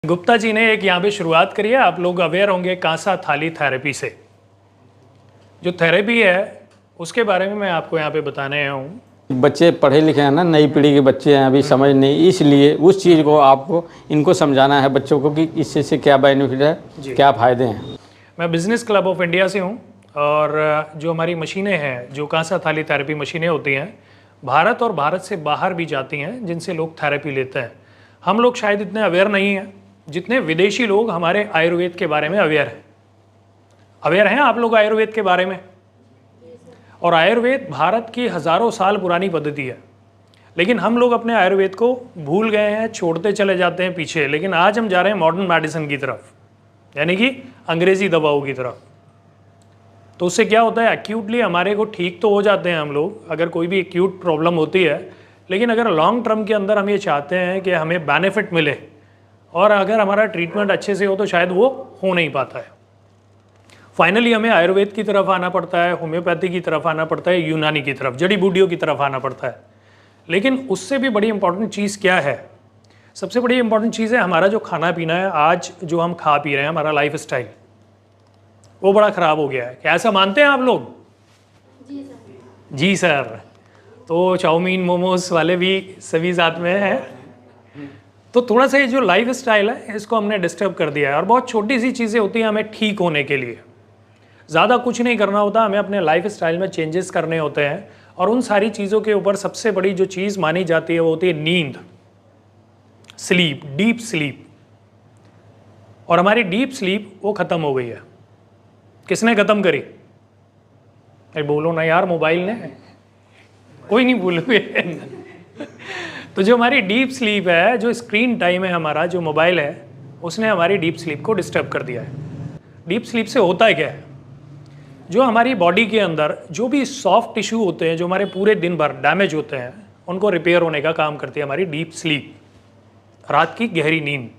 गुप्ता जी ने एक यहाँ पे शुरुआत करी है। आप लोग अवेयर होंगे कांसा थाली थेरेपी से। जो थेरेपी है उसके बारे में मैं आपको यहाँ पे बताने आया हूँ। बच्चे पढ़े लिखे हैं ना, नई पीढ़ी के बच्चे हैं, अभी समझ नहीं, इसलिए उस चीज़ को आपको इनको समझाना है बच्चों को कि इससे से क्या बेनिफिट है, क्या फ़ायदे हैं। मैं बिज़नेस क्लब ऑफ इंडिया से हूँ और जो हमारी मशीनें हैं, जो कांसा थाली थेरेपी मशीनें होती हैं, भारत और भारत से बाहर भी जाती हैं, जिनसे लोग थेरेपी लेते हैं। हम लोग शायद इतने अवेयर नहीं हैं जितने विदेशी लोग हमारे आयुर्वेद के बारे में अवेयर हैं। अवेयर हैं आप लोग आयुर्वेद के बारे में? और आयुर्वेद भारत की हज़ारों साल पुरानी पद्धति है, लेकिन हम लोग अपने आयुर्वेद को भूल गए हैं, छोड़ते चले जाते हैं पीछे। लेकिन आज हम जा रहे हैं मॉडर्न मेडिसिन की तरफ, यानी कि अंग्रेज़ी दवाओं की तरफ। तो उससे क्या होता है, एक्यूटली हमारे को ठीक तो हो जाते हैं हम लोग, अगर कोई भी एक्यूट प्रॉब्लम होती है, लेकिन अगर लॉन्ग टर्म के अंदर हम ये चाहते हैं कि हमें बेनिफिट मिले और अगर हमारा ट्रीटमेंट अच्छे से हो तो शायद वो हो नहीं पाता है। फाइनली हमें आयुर्वेद की तरफ आना पड़ता है, होम्योपैथी की तरफ आना पड़ता है, यूनानी की तरफ, जड़ी बूटियों की तरफ आना पड़ता है। लेकिन उससे भी बड़ी इंपॉर्टेंट चीज़ क्या है? सबसे बड़ी इंपॉर्टेंट चीज़ है हमारा जो खाना पीना है। आज जो हम खा पी रहे हैं, हमारा लाइफ स्टाइल, वो बड़ा ख़राब हो गया है। क्या ऐसा मानते हैं आप लोग? जी सर। जी सर। तो चाउमीन मोमोज वाले भी सभी साथ में हैं। तो थोड़ा सा ये जो लाइफ स्टाइल है इसको हमने डिस्टर्ब कर दिया है। और बहुत छोटी सी चीज़ें होती हैं हमें ठीक होने के लिए, ज़्यादा कुछ नहीं करना होता, हमें अपने लाइफ स्टाइल में चेंजेस करने होते हैं। और उन सारी चीज़ों के ऊपर सबसे बड़ी जो चीज़ मानी जाती है वो होती है नींद, स्लीप, डीप स्लीप। और हमारी डीप स्लीप वो ख़त्म हो गई है। किसने ख़त्म करी? अरे बोलो ना यार, मोबाइल ने। कोई नहीं बोलोगे। तो जो हमारी डीप स्लीप है, जो स्क्रीन टाइम है हमारा, जो मोबाइल है, उसने हमारी डीप स्लीप को डिस्टर्ब कर दिया है। डीप स्लीप से होता है क्या है? जो हमारी बॉडी के अंदर जो भी सॉफ्ट टिश्यू होते हैं, जो हमारे पूरे दिन भर डैमेज होते हैं, उनको रिपेयर होने का काम करती है हमारी डीप स्लीप, रात की गहरी नींद।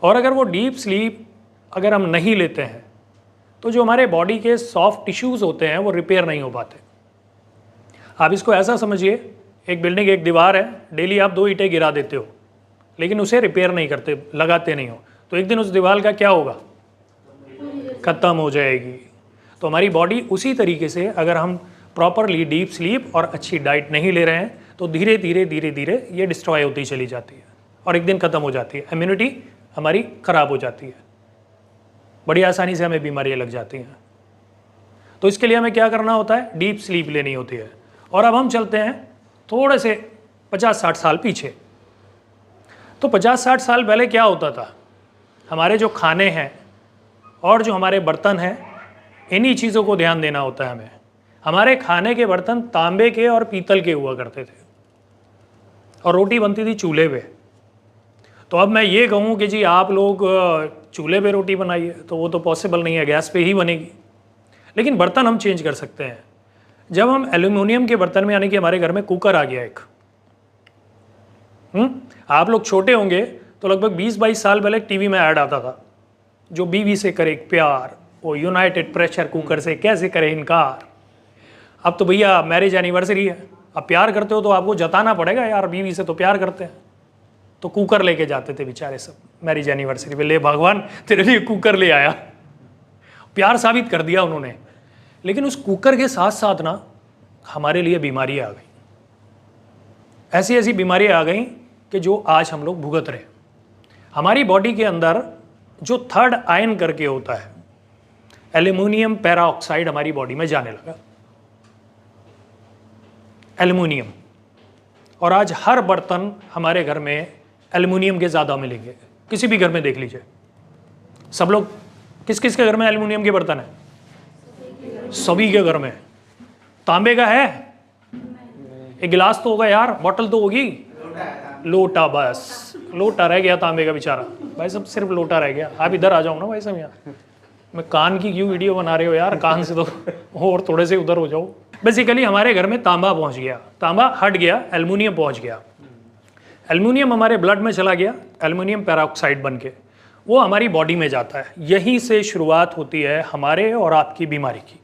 और अगर वो डीप स्लीप अगर हम नहीं लेते हैं तो जो हमारे बॉडी के सॉफ्ट टिश्यूज़ होते हैं वो रिपेयर नहीं हो पाते। आप इसको ऐसा समझिए, एक बिल्डिंग, एक दीवार है, डेली आप 2 ईंटें गिरा देते हो, लेकिन उसे रिपेयर नहीं करते, लगाते नहीं हो, तो एक दिन उस दीवार का क्या होगा? ख़त्म हो जाएगी। तो हमारी बॉडी उसी तरीके से, अगर हम प्रॉपरली डीप स्लीप और अच्छी डाइट नहीं ले रहे हैं तो धीरे धीरे धीरे धीरे ये डिस्ट्रॉय होती चली जाती है और एक दिन ख़त्म हो जाती है। इम्यूनिटी हमारी ख़राब हो जाती है, बड़ी आसानी से हमें बीमारियाँ लग जाती हैं। तो इसके लिए हमें क्या करना होता है? डीप स्लीप लेनी होती है। और अब हम चलते हैं थोड़े से 50-60 साल पीछे। तो 50-60 साल पहले क्या होता था? हमारे जो खाने हैं और जो हमारे बर्तन हैं, इन्हीं चीज़ों को ध्यान देना होता है हमें। हमारे खाने के बर्तन तांबे के और पीतल के हुआ करते थे और रोटी बनती थी चूल्हे पे। तो अब मैं ये कहूँ कि जी आप लोग चूल्हे पे रोटी बनाइए, तो वो तो पॉसिबल नहीं है, गैस पे ही बनेगी। लेकिन बर्तन हम चेंज कर सकते हैं। जब हम एल्यूमिनियम के बर्तन में, यानी कि हमारे घर में कुकर आ गया एक, आप लोग छोटे होंगे तो लगभग 20-22 साल पहले टीवी में ऐड आता था, जो बीवी से करे प्यार, वो यूनाइटेड प्रेशर कुकर से कैसे करे इनकार। अब तो भैया मैरिज एनिवर्सरी है, अब प्यार करते हो तो आपको जताना पड़ेगा, यार बीवी से तो प्यार करते हैं। तो कुकर लेके जाते थे बेचारे सब मैरिज एनिवर्सरी पे, ले भगवान तेरे लिए कुकर ले आया। प्यार साबित कर दिया उन्होंने। लेकिन उस कुकर के साथ साथ ना हमारे लिए बीमारियां आ गई, ऐसी ऐसी बीमारियां आ गई कि जो आज हम लोग भुगत रहे। हमारी बॉडी के अंदर जो थर्ड आयन करके होता है, एल्यूमिनियम पैराऑक्साइड, हमारी बॉडी में जाने लगा, एल्यूमिनियम। और आज हर बर्तन हमारे घर में एल्यूमिनियम के ज़्यादा मिलेंगे। किसी भी घर में देख लीजिए, सब लोग, किस किस के घर में एल्यूमिनियम के बर्तन है? सभी के घर में। तांबे का है? एक गिलास तो होगा यार, बोतल तो होगी, लोटा, बस लोटा रह गया तांबे का बेचारा। भाई सब सिर्फ लोटा रह गया। आप इधर आ जाओ ना भाई सब यहाँ। मैं कान की क्यों वीडियो बना रहे हो यार? कान से तो और थोड़े से उधर हो जाओ। बेसिकली हमारे घर में तांबा पहुँच गया, तांबा हट गया, एल्युमिनियम पहुँच गया। एल्युमिनियम हमारे ब्लड में चला गया, एल्युमिनियम पैराऑक्साइड बन के वो हमारी बॉडी में जाता है। यहीं से शुरुआत होती है हमारे और आपकी बीमारी की।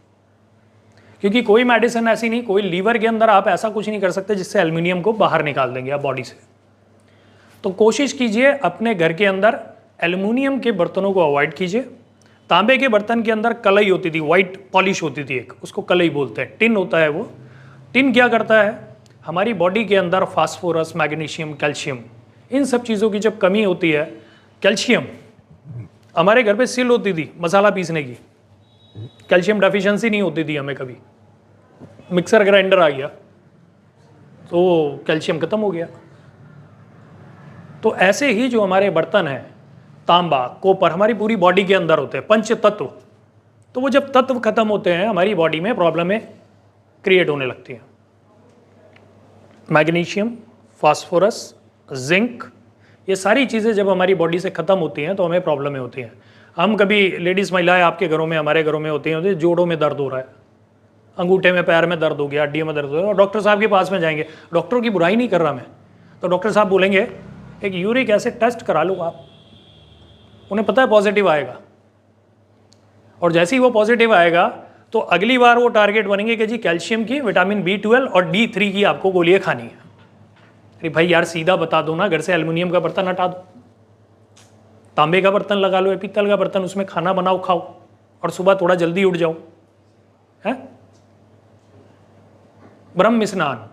क्योंकि कोई मेडिसिन ऐसी नहीं, कोई लीवर के अंदर आप ऐसा कुछ नहीं कर सकते जिससे एल्युमिनियम को बाहर निकाल देंगे आप बॉडी से। तो कोशिश कीजिए अपने घर के अंदर एल्युमिनियम के बर्तनों को अवॉइड कीजिए। तांबे के बर्तन के अंदर कलई होती थी, वाइट पॉलिश होती थी एक, उसको कलई बोलते हैं। टिन होता है वो। टिन क्या करता है, हमारी बॉडी के अंदर फास्फोरस, मैग्नीशियम, कैल्शियम, इन सब चीज़ों की जब कमी होती है, कैल्शियम, हमारे घर पे सिल होती थी मसाला पीसने की, कैल्शियम डेफिशिएंसी नहीं होती थी हमें कभी। मिक्सर ग्राइंडर आ गया तो कैल्शियम खत्म हो गया। तो ऐसे ही जो हमारे बर्तन हैं, तांबा, कॉपर, हमारी पूरी बॉडी के अंदर होते हैं पंच तत्व। तो वो जब तत्व खत्म होते हैं हमारी बॉडी में प्रॉब्लमें क्रिएट होने लगती हैं। मैग्नीशियम, फास्फोरस, जिंक, ये सारी चीज़ें जब हमारी बॉडी से ख़त्म होती हैं तो हमें प्रॉब्लमें होती हैं। हम कभी लेडीज़ महिलाएं आपके घरों में, हमारे घरों में होती हैं, जोड़ों में दर्द हो रहा है, अंगूठे में, पैर में दर्द हो गया, हड्डियों में दर्द हो गया, और डॉक्टर साहब के पास में जाएंगे। डॉक्टरों की बुराई नहीं कर रहा मैं, तो डॉक्टर साहब बोलेंगे एक यूरिक एसिड टेस्ट करा लो आप। उन्हें पता है पॉजिटिव आएगा, और जैसे ही वो पॉजिटिव आएगा तो अगली बार वो टारगेट बनेंगे कि जी कैल्शियम की, विटामिन B12 और D3 की आपको गोलियां खानी है। अरे भाई यार सीधा बता दो ना, घर से एल्युमिनियम का बर्तन हटा दो, तांबे का बर्तन लगा लो या पीतल का बर्तन, उसमें खाना बनाओ, खाओ, और सुबह थोड़ा जल्दी उठ जाओ। है ब्रह्म स्नान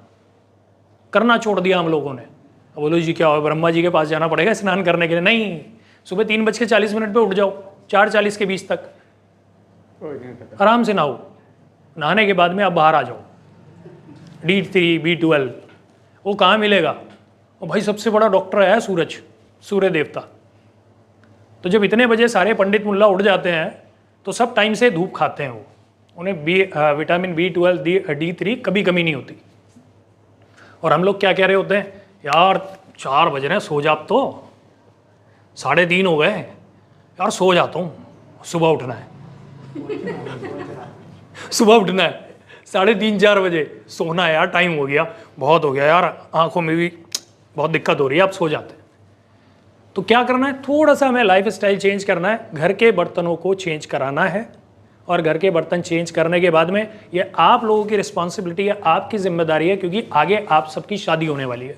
करना छोड़ दिया हम लोगों ने। बोलो जी क्या हो, ब्रह्मा जी के पास जाना पड़ेगा स्नान करने के लिए? नहीं, सुबह 3:40 पे उठ जाओ, 4:40 के बीच तक आराम से नहाओ। नहाने के बाद में आप बाहर आ जाओ। D3, B12 वो कहाँ मिलेगा? और भाई सबसे बड़ा डॉक्टर है सूरज, सूर्य देवता। तो जब इतने बजे सारे पंडित मुल्ला उठ जाते हैं तो सब टाइम से धूप खाते हैं वो, उन्हें विटामिन B12, D3 कभी कमी नहीं होती। और हम लोग क्या कह रहे होते हैं, यार 4 बज रहे हैं, सो जा, तो 3:30 हो गए यार, सो जाता हूँ, सुबह उठना है। सुबह उठना है 3:30-4 बजे, सोना है यार, टाइम हो गया, बहुत हो गया यार, आंखों में भी बहुत दिक्कत हो रही है, आप सो जाते हैं। तो क्या करना है, थोड़ा सा हमें लाइफ स्टाइल चेंज करना है, घर के बर्तनों को चेंज कराना है। और घर के बर्तन चेंज करने के बाद में ये आप लोगों की रिस्पॉन्सिबिलिटी है, आपकी जिम्मेदारी है, क्योंकि आगे आप सबकी शादी होने वाली है।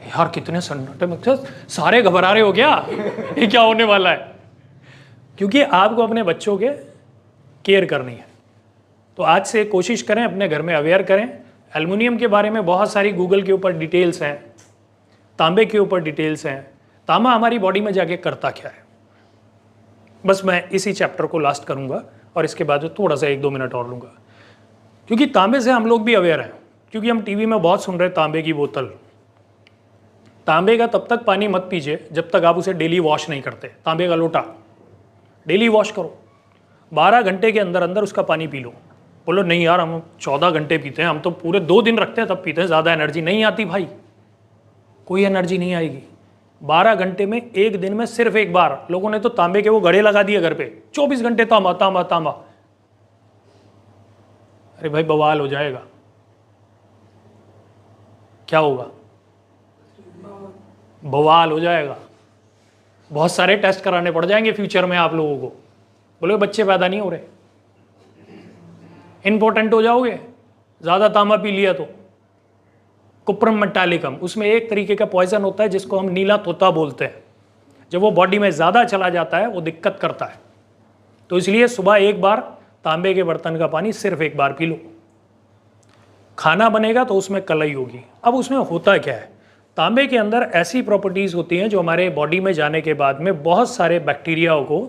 यार कितने सन्नाटे में, सारे घबरा रहे हो क्या? ये क्या होने वाला है? क्योंकि आपको अपने बच्चों के केयर करनी है। तो आज से कोशिश करें, अपने घर में अवेयर करें। एल्युमिनियम के बारे में बहुत सारी गूगल के ऊपर डिटेल्स हैं, तांबे के ऊपर डिटेल्स हैं। तांबा हमारी बॉडी में जाके करता क्या है, बस मैं इसी चैप्टर को लास्ट करूंगा और इसके बाद थोड़ा सा 1-2 मिनट और लूँगा, क्योंकि तांबे से हम लोग भी अवेयर हैं। क्योंकि हम टीवी में बहुत सुन रहे हैं तांबे की बोतल। तांबे का तब तक पानी मत पीजिए जब तक आप उसे डेली वॉश नहीं करते। तांबे का लोटा डेली वॉश करो, 12 घंटे के अंदर अंदर उसका पानी पी लो। बोलो नहीं यार हम 14 घंटे पीते हैं, हम तो पूरे 2 दिन रखते हैं तब पीते हैं, ज़्यादा एनर्जी नहीं आती। भाई कोई एनर्जी नहीं आएगी। 12 घंटे में, एक दिन में सिर्फ एक बार लोगों ने तो तांबे के वो घड़े लगा दिए घर पे, 24 घंटे तांबा तांबा तांबा। अरे भाई बवाल हो जाएगा। क्या होगा? बवाल हो जाएगा। बहुत सारे टेस्ट कराने पड़ जाएंगे फ्यूचर में आप लोगों को। बोले बच्चे पैदा नहीं हो रहे, इंपॉर्टेंट हो जाओगे ज़्यादा तांबा पी लिया तो। कुप्रम मेटालिकम, उसमें एक तरीके का पॉइजन होता है जिसको हम नीला तोता बोलते हैं। जब वो बॉडी में ज़्यादा चला जाता है वो दिक्कत करता है। तो इसलिए सुबह एक बार तांबे के बर्तन का पानी सिर्फ एक बार पी लो। खाना बनेगा तो उसमें कलई होगी। अब उसमें होता क्या है, तांबे के अंदर ऐसी प्रॉपर्टीज़ होती हैं जो हमारे बॉडी में जाने के बाद में बहुत सारे बैक्टीरियाओं को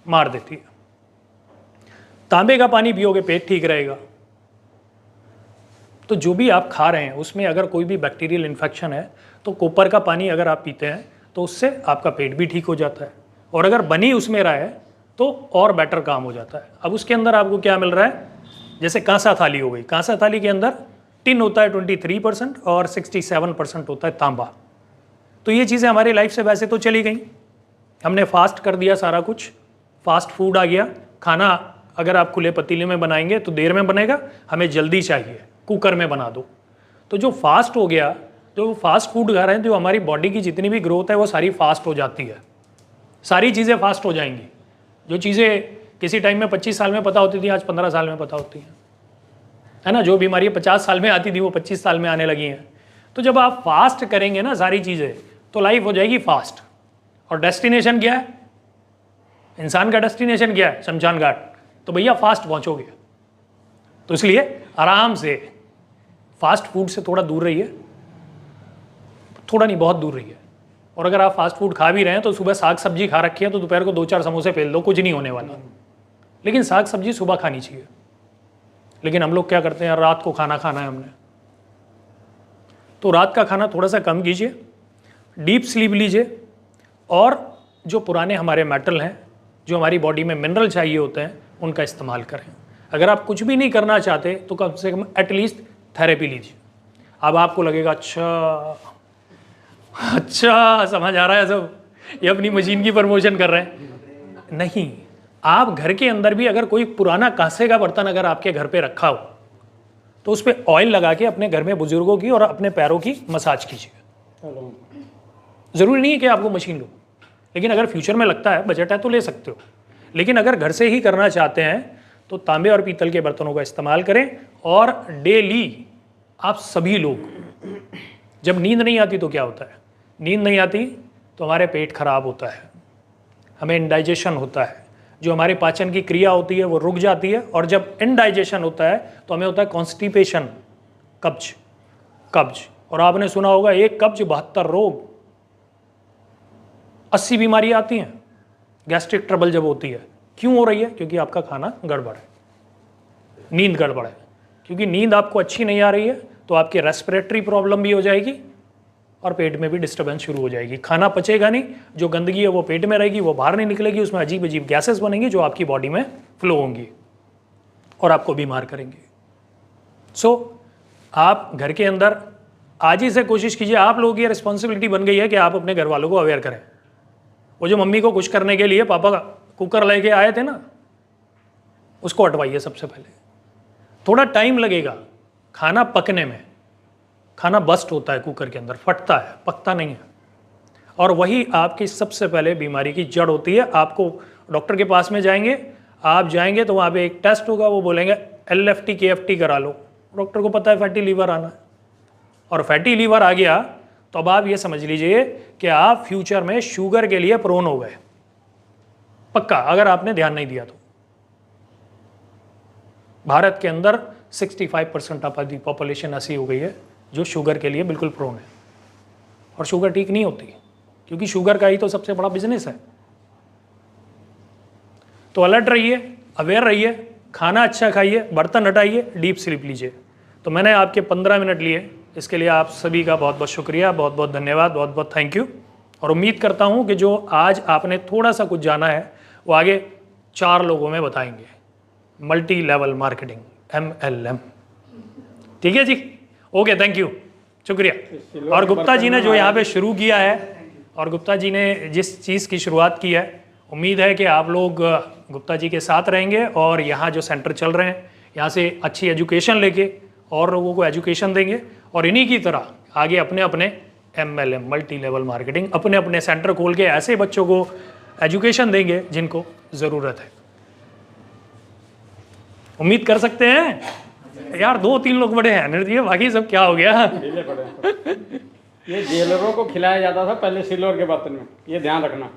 मार देती है। तांबे का पानी पियोगे पेट ठीक रहेगा। तो जो भी आप खा रहे हैं उसमें अगर कोई भी बैक्टीरियल इन्फेक्शन है तो कॉपर का पानी अगर आप पीते हैं तो उससे आपका पेट भी ठीक हो जाता है। और अगर बनी उसमें रहा है तो और बेटर काम हो जाता है। अब उसके अंदर आपको क्या मिल रहा है, जैसे कांसा थाली हो गई। कांसा थाली के अंदर टिन होता है 23% और 67% होता है तांबा। तो ये चीज़ें हमारी लाइफ से वैसे तो चली गई, हमने फास्ट कर दिया सारा कुछ, फास्ट फूड आ गया। खाना अगर आप खुले पतीले में बनाएंगे तो देर में बनेगा, हमें जल्दी चाहिए, कुकर में बना दो। तो जो फास्ट हो गया, जो फास्ट फूड खा रहे हैं, जो हमारी बॉडी की जितनी भी ग्रोथ है वो सारी फास्ट हो जाती है। सारी चीज़ें फास्ट हो जाएंगी। जो चीज़ें किसी टाइम में 25 साल में पता होती थी आज 15 साल में पता होती हैं, है ना। जो बीमारी 50 साल में आती थी वो 25 साल में आने लगी हैं। तो जब आप फास्ट करेंगे ना सारी चीज़ें, तो लाइफ हो जाएगी फास्ट। और डेस्टिनेशन क्या है? इंसान का डेस्टिनेशन क्या है? शमशान घाट। तो भैया फास्ट पहुंचोगे, तो इसलिए आराम से फास्ट फूड से थोड़ा दूर रहिए, थोड़ा नहीं बहुत दूर रहिए। और अगर आप फास्ट फूड खा भी रहे हैं तो सुबह साग सब्जी खा रखी है तो दोपहर को 2-4 समोसे पेल दो, कुछ नहीं होने वाला। लेकिन साग सब्जी सुबह खानी चाहिए। लेकिन हम लोग क्या करते हैं, रात को खाना खाना है हमने, तो रात का खाना थोड़ा सा कम कीजिए, डीप स्लीप लीजिए, और जो पुराने हमारे मेटल हैं, जो हमारी बॉडी में मिनरल चाहिए होते हैं, उनका इस्तेमाल करें। अगर आप कुछ भी नहीं करना चाहते तो कम से कम एटलीस्ट थेरेपी लीजिए। अब आपको लगेगा अच्छा समझ आ रहा है सब, ये अपनी मशीन की प्रमोशन कर रहे हैं। नहीं, आप घर के अंदर भी अगर कोई पुराना कांसे का बर्तन अगर आपके घर पे रखा हो तो उस पर ऑयल लगा के अपने घर में बुजुर्गों की और अपने पैरों की मसाज कीजिए। ज़रूरी नहीं है कि आपको मशीन लो, लेकिन अगर फ्यूचर में लगता है, बजट है, तो ले सकते हो। लेकिन अगर घर से ही करना चाहते हैं तो तांबे और पीतल के बर्तनों का इस्तेमाल करें। और डेली आप सभी लोग, जब नींद नहीं आती तो क्या होता है? नींद नहीं आती तो हमारे पेट खराब होता है, हमें इंडाइजेशन होता है, जो हमारी पाचन की क्रिया होती है वो रुक जाती है। और जब इंडाइजेशन होता है तो हमें होता है कॉन्स्टिपेशन, कब्ज। और आपने सुना होगा, एक कब्ज 72 रोग, 80 बीमारियां आती हैं। गैस्ट्रिक ट्रबल जब होती है, क्यों हो रही है? क्योंकि आपका खाना गड़बड़ है, नींद गड़बड़ है। क्योंकि नींद आपको अच्छी नहीं आ रही है तो आपकी रेस्पिरेटरी प्रॉब्लम भी हो जाएगी और पेट में भी डिस्टर्बेंस शुरू हो जाएगी। खाना पचेगा नहीं, जो गंदगी है वो पेट में रहेगी, वो बाहर नहीं निकलेगी, उसमें अजीब अजीब गैसेस बनेंगी जो आपकी बॉडी में फ्लो होंगी और आपको बीमार करेंगे। सो आप घर के अंदर आज ही से कोशिश कीजिए। आप लोगों की रिस्पॉन्सिबिलिटी बन गई है कि आप अपने घर वालों को अवेयर करें। वो जो मम्मी को खुश करने के लिए पापा कुकर लेके आए थे ना, उसको हटवाइए सबसे पहले। थोड़ा टाइम लगेगा खाना पकने में, खाना बस्ट होता है कुकर के अंदर, फटता है, पकता नहीं है। और वही आपकी सबसे पहले बीमारी की जड़ होती है। आपको डॉक्टर के पास में जाएंगे, आप जाएंगे तो वहाँ पे एक टेस्ट होगा, वो बोलेंगे LFT KFT करा लो। डॉक्टर को पता है फैटी लीवर आना है, और फैटी लीवर आ गया तो अब आप ये समझ लीजिए कि आप फ्यूचर में शुगर के लिए प्रोन हो गए, पक्का, अगर आपने ध्यान नहीं दिया तो। भारत के अंदर 65% आबादी पॉपुलेशन ऐसी हो गई है जो शुगर के लिए बिल्कुल प्रोन है। और शुगर ठीक नहीं होती, क्योंकि शुगर का ही तो सबसे बड़ा बिजनेस है। तो अलर्ट रहिए, अवेयर रहिए, खाना अच्छा खाइए, बर्तन हटाइए, डीप स्लीप लीजिए। तो मैंने आपके 15 मिनट लिए, इसके लिए आप सभी का बहुत बहुत शुक्रिया, बहुत बहुत धन्यवाद, बहुत बहुत थैंक यू। और उम्मीद करता हूँ कि जो आज आपने थोड़ा सा कुछ जाना है वो आगे 4 लोगों में बताएंगे। Multi level marketing, MLM। ठीक है जी, ओके, थैंक यू, शुक्रिया। और गुप्ता जी ने जो यहाँ पे शुरू किया है, और गुप्ता जी ने जिस चीज़ की शुरुआत की है, उम्मीद है कि आप लोग गुप्ता जी के साथ रहेंगे और यहाँ जो सेंटर चल रहे हैं यहाँ से अच्छी एजुकेशन लेके और लोगों को एजुकेशन देंगे। और इन्हीं की तरह आगे अपने अपने MLM, मल्टी लेवल मार्केटिंग, अपने अपने सेंटर खोल के ऐसे बच्चों को एजुकेशन देंगे जिनको ज़रूरत है। उम्मीद कर सकते हैं यार, 2-3 लोग बड़े एनर्जी है, बाकी सब क्या हो गया? ये जेलरों को खिलाया जाता था पहले सिल्वर के बर्तन में, ये ध्यान रखना।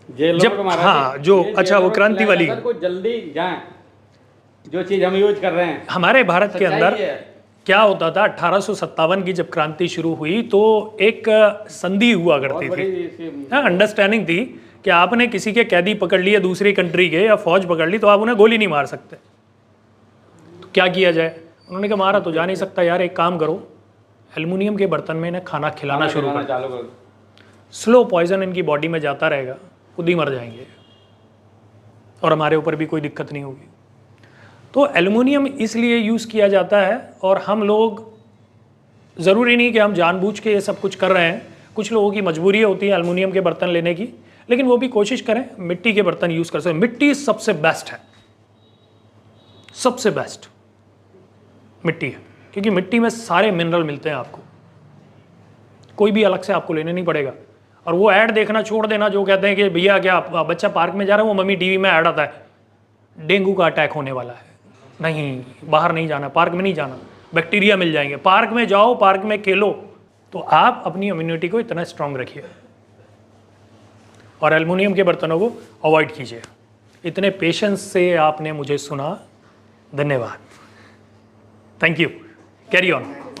जेलरों को महाराज, हाँ, जो अच्छा वो क्रांति वाली, को जल्दी जाए, जो चीज़ हम यूज कर रहे हैं। हमारे भारत के अंदर क्या होता था, 1857 की जब क्रांति शुरू हुई तो एक संधि हुआ करती थी, अंडरस्टैंडिंग थी कि आपने किसी के कैदी पकड़ लिए दूसरी कंट्री के या फौज पकड़ ली तो आप उन्हें गोली नहीं मार सकते। तो क्या किया जाए? उन्होंने कहा मारा तो जा नहीं सकता यार, एक काम करो, एल्युमिनियम के बर्तन में इन्हें खाना खिलाना शुरू कर। स्लो पॉइजन इनकी बॉडी में जाता रहेगा, खुद ही मर जाएंगे और हमारे ऊपर भी कोई दिक्कत नहीं होगी। तो एल्युमिनियम इसलिए यूज़ किया जाता है। और हम लोग, ज़रूरी नहीं कि हम जानबूझ के ये सब कुछ कर रहे हैं, कुछ लोगों की मजबूरी होती है एल्युमिनियम के बर्तन लेने की, लेकिन वो भी कोशिश करें मिट्टी के बर्तन यूज़ कर सकते। मिट्टी सबसे बेस्ट है, सबसे बेस्ट मिट्टी है, क्योंकि मिट्टी में सारे मिनरल मिलते हैं आपको, कोई भी अलग से आपको लेने नहीं पड़ेगा। और वो ऐड देखना छोड़ देना जो कहते हैं कि भैया क्या बच्चा पार्क में जा रहा है, वो मम्मी टीवी में ऐड आता है डेंगू का अटैक होने वाला है, नहीं बाहर नहीं जाना, पार्क में नहीं जाना, बैक्टीरिया मिल जाएंगे। पार्क में जाओ, पार्क में खेलो, तो आप अपनी इम्यूनिटी को इतना स्ट्रांग रखिए और एल्युमिनियम के बर्तनों को अवॉइड कीजिए। इतने पेशेंस से आपने मुझे सुना, धन्यवाद। Thank you. Carry on.